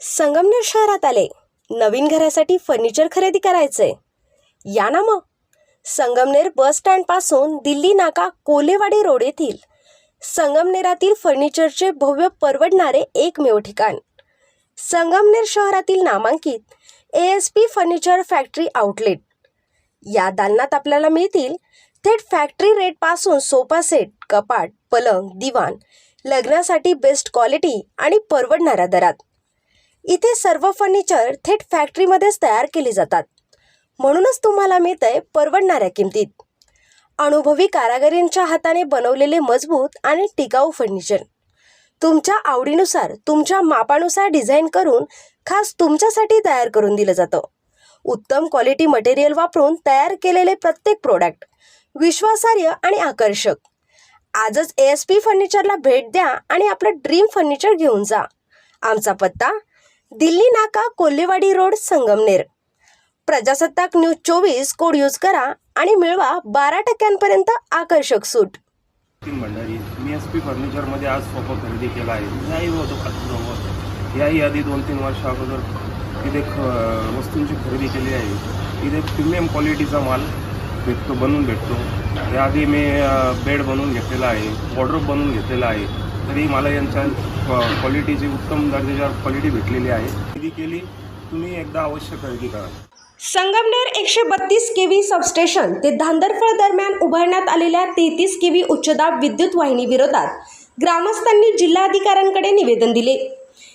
संगमनेर शहरात आले. नवीन घरासाठी फर्निचर खरेदी करायचंय? या ना मग. संगमनेर बस स्टँड पासून दिल्ली नाका कोलेवाडी रोड येथील संगमनेरातील फर्निचरचे भव्य परवडणारे एकमेव ठिकाण. संगमनेर शहरातील नामांकित ASP फर्निचर फॅक्टरी आउटलेट. या दालनात आपल्याला मिळतील थेट फॅक्टरी रेट पासून सोफा सेट, कपाट, पलंग, दिवाण, लग्नासाठी बेस्ट क्वालिटी आणि परवडणाऱ्या दरात. इथे सर्व फर्निचर थेट फॅक्टरीमध्येच तयार केली जातात, म्हणूनच तुम्हाला मिळतंय परवडणाऱ्या किमतीत. अनुभवी कारागिरांच्या हाताने बनवलेले मजबूत आणि टिकाऊ फर्निचर तुमच्या आवडीनुसार, तुमच्या मापानुसार डिझाईन करून खास तुमच्यासाठी तयार करून दिलं जातं. उत्तम क्वालिटी मटेरियल वापरून तयार केलेले प्रत्येक प्रोडक्ट विश्वासार्ह आणि आकर्षक. आजच ASP फर्निचरला भेट द्या आणि आपलं ड्रीम फर्निचर घेऊन जा. आमचा पत्ता दिल्ली नाका कोल्हेवाडी रोड, संगमनेर. प्रजासत्ताक न्यूज 24 कोड यूज करा आणि मिळवा 12% आकर्षक सूट. भंडारी, मी ASP फर्निचरमध्ये आज सोफा खरेदी केला आहे. याही होतो याही आधी 2-3 वर्ष अगोदर तिथे वस्तूंची खरेदी केली आहे. इथे प्रीमियम क्वालिटीचा माल बनवून भेटतो. याआधी मी बेड बनवून घेतलेला आहे, वॉर्डरोब बनवून घेतलेला आहे. तरी मला यांच्या क्वालिटीची उत्तम दर्जाची क्वालिटी भेटलेली आहे. खरेदी केली, तुम्ही एकदा अवश्य खरेदी करा. संगमनेर 132 kV सबस्टेशन ते धांदरफळ दरम्यान उभारण्यात आलेल्या 33 kV उच्चदाब विद्युत वाहिनी विरोधात ग्रामस्थांनी जिल्हाधिकाऱ्यांकडे निवेदन दिले.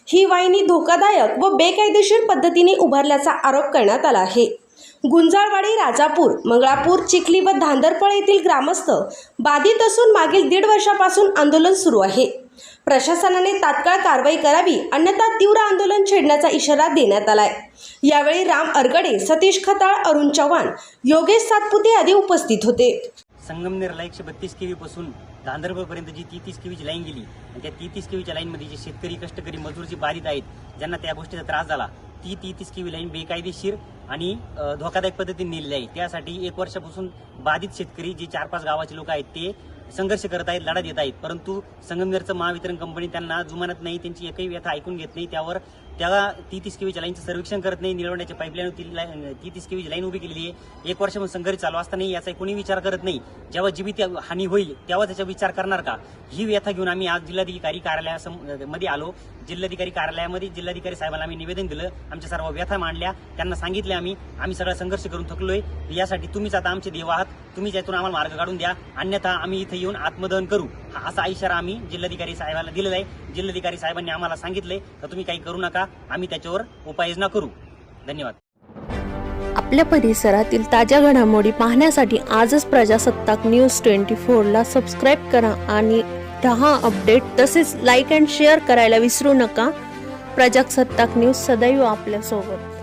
ही वाहिनी धोकादायक व बेकायदेशीर पद्धतीने उभारल्याचा आरोप करण्यात आला आहे. गुंजाळवाडी, राजापूर, मंगळापूर, चिखली व धांदरफळ येथील ग्रामस्थ बाधित असून मागील 1.5 वर्षापासून आंदोलन सुरू आहे. प्रशासनाने तात्काळ कारवाई करावी, अन्यथा तीव्र आंदोलन छेडण्याचा इशारा देण्यात आलाय. यावेळी राम अरगडे, सतीश खताळ, अरुण चव्हाण, योगेश सातपुते आदी उपस्थित होते. संगमनेरला 132 kV पासून धांदरफळपर्यंत जी 33 kV लाईन गेली आणि त्या 33 kV लाईनमध्ये जे शेतकरी, कष्टकरी, मजूर जे बाधित आहेत, ज्यांना त्या गोष्टीचा त्रास झाला, ती 33 kV लाईन बेकायदेशीर आणि धोकादायक पद्धतीने नेलेली आहे. त्यासाठी 1 वर्षापासून बाधित शेतकरी जे 4-5 गावाचे लोक आहेत ते संघर्ष करत आहेत, लढा देत आहेत. परंतु संगमनेरचं महावितरण कंपनी त्यांना जुमानत नाही, त्यांची एकही व्यथा ऐकून घेत नाही. त्यावर त्या 33 kV लाईनचं सर्वेक्षण करत नाही. निलवण्याच्या पाईपलाईन 33 kV लाईन उभी केलेली आहे. 1 वर्षापासून संघर्ष चालू असताना याचा कोणी विचार करत नाही. जेव्हा जीवित हानी होईल तेव्हा त्याचा विचार करणार का, ही व्यथा घेऊन आम्ही आज जिल्हाधिकारी कार्यालयामध्ये आलो. जिल्हाधिकारी कार्यालयामध्ये जिल्हाधिकारी साहेबांना आम्ही निवेदन दिलं, आमच्या सर्व व्यथा मांडल्या, त्यांना सांगितले आम्ही सगळा संघर्ष करून थकलोय. यासाठी तुम्हीच आता आमचे देव आहात, तुम्हीच यातून आम्हाला मार्ग काढून द्या, अन्यथा आम्ही इथे येऊन आत्मदहन करू, असा इशारा आम्ही जिल्हाधिकारी साहेबांना दिलेला आहे. जिल्हाधिकारी साहेबांनी आम्हाला सांगितले तर तुम्ही काही करू नका, आम्ही त्याच्यावर उपाययोजना करू. धन्यवाद. आपल्या परिसरातील ताज्या घडामोडी पाहण्यासाठी आजच प्रजासत्ताक न्यूज 24ला सबस्क्राईब करा आणि रहा अपडेट. तसेच लाईक अँड शेअर करायला विसरू नका. प्रजासत्ताक न्यूज सदैव आपल्यासोबत.